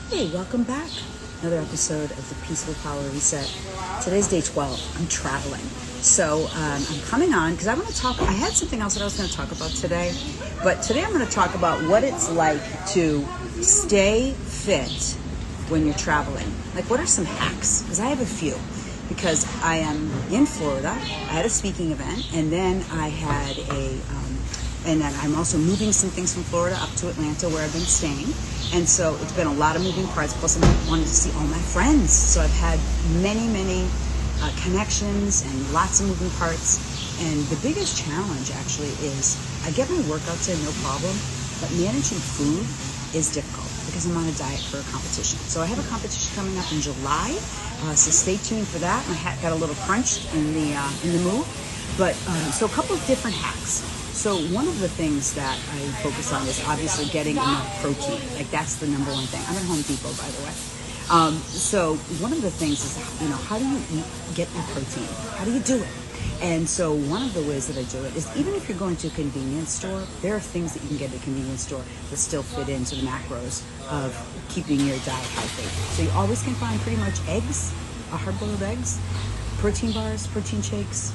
Hey, welcome back. Another episode of the Peaceful Power Reset. Today's day 12. I'm traveling. So I'm coming on because I want to talk. I had something else that I was going to talk about today. But today I'm going to talk about what it's like to stay fit when you're traveling. Like, what are some hacks? Because I have a few. Because I am in Florida. I had a speaking event. And then I had and then I'm also moving some things from Florida up to Atlanta where I've been staying. And so it's been a lot of moving parts. Plus I wanted to see all my friends. So I've had many connections and lots of moving parts. And the biggest challenge actually is I get my workouts in no problem, but managing food is difficult because I'm on a diet for a competition. So I have a competition coming up in July. So stay tuned for that. My hat got a little crunched in the move. But so a couple of different hacks. So one of the things that I focus on is obviously getting enough protein. Like, that's the number one thing. I'm at Home Depot, by the way. So one of the things is, how do you get your protein? How do you do it? And so one of the ways that I do it is, even if you're going to a convenience store, there are things that you can get at a convenience store that still fit into the macros of keeping your diet healthy. So you always can find pretty much eggs, hard-boiled eggs, protein bars, protein shakes.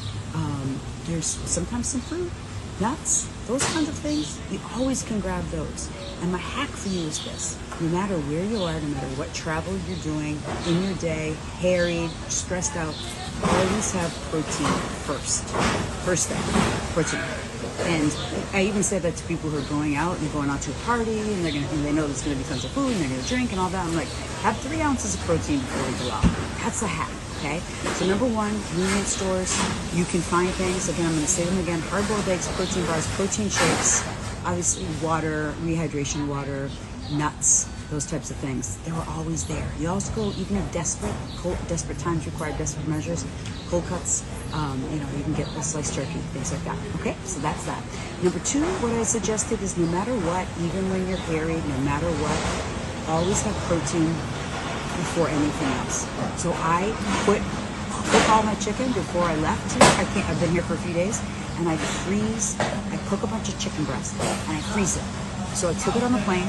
There's sometimes some fruit. Nuts, those kinds of things, you always can grab those. And my hack for you is this: no matter where you are, no matter what travel you're doing in your day, harried, stressed out, always have protein first. First thing, protein. And I even say that to people who are going out and going out to a party, and they know there's going to be tons of food, and they're going to drink and all that. I'm like, have 3 ounces of protein before you go out. That's the hack. Okay, so number one, convenience stores, you can find things. Again, I'm going to say them again: hard-boiled eggs, protein bars, protein shakes, obviously water, rehydration water, nuts, those types of things. They were always there. You also go, even if desperate times require desperate measures, cold cuts. You can get a sliced turkey, things like that. Okay, so that's that. Number two, what I suggested is, no matter what, even when you're harried, no matter what, always have protein before anything else. So I cook all my chicken before I left here. I've been here for a few days, and I cook a bunch of chicken breast and I freeze it. So I took it on the plane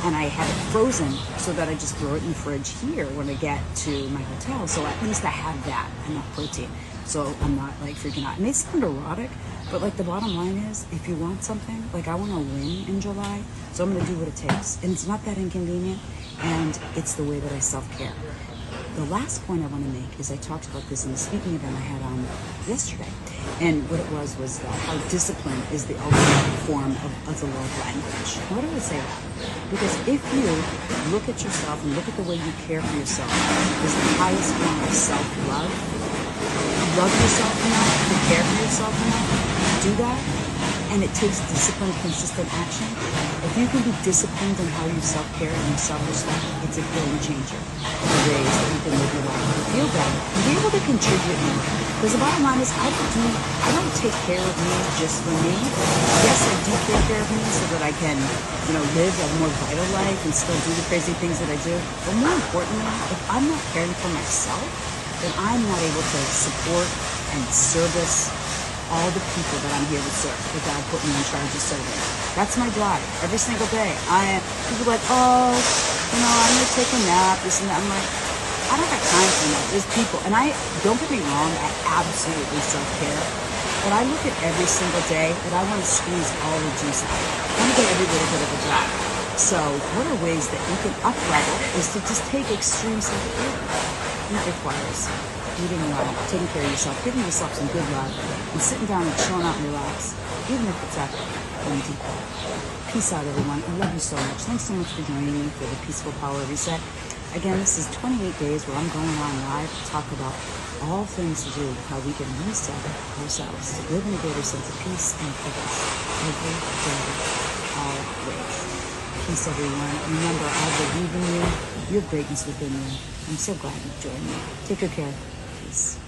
and I had it frozen so that I just throw it in the fridge here when I get to my hotel. So at least I have that, enough protein. So I'm not like freaking out. It may sound erotic, but like the bottom line is, if you want something, like I want to win in July, so I'm going to do what it takes. And it's not that inconvenient, and it's the way that I self-care. The last point I want to make is, I talked about this in the speaking event I had on yesterday. And what it was that how discipline is the ultimate form of the love language. Why do I say that? Because if you look at yourself and look at the way you care for yourself is the highest form of self-love, love yourself enough to care for yourself enough to do that, and it takes disciplined, consistent action. If you can be disciplined in how you self-care and you self-respect, it's a game changer. The ways that you can live your life and feel better and be able to contribute more. Because the bottom line is, I don't take care of me just for me. Yes, I do take care of me so that I can, live a more vital life and still do the crazy things that I do. But more importantly, if I'm not caring for myself, then I'm not able to support and service all the people that I'm here to serve, that God put me in charge of serving. That's my drive every single day. People are like, I'm gonna take a nap, this and that. I'm like, I don't got time for that. There's people, and don't get me wrong, I absolutely self-care, but I look at every single day that I want to squeeze all the juice out. I want to get every little bit of a drop. So what are ways that you can up-level is to just take extreme self-care. And that requires eating well, taking care of yourself, giving yourself some good love, and sitting down and chilling out and relax, even if it's at Home Depot. Peace out, everyone. I love you so much. Thanks so much for joining me for the Peaceful Power Reset. Again, this is 28 days where I'm going on live to talk about all things to do with how we can reset ourselves to live in a greater sense of peace and purpose every day, always. Peace, everyone. Remember, I believe in you. You have greatness within you. I'm so glad you joined me. Take good care. Peace.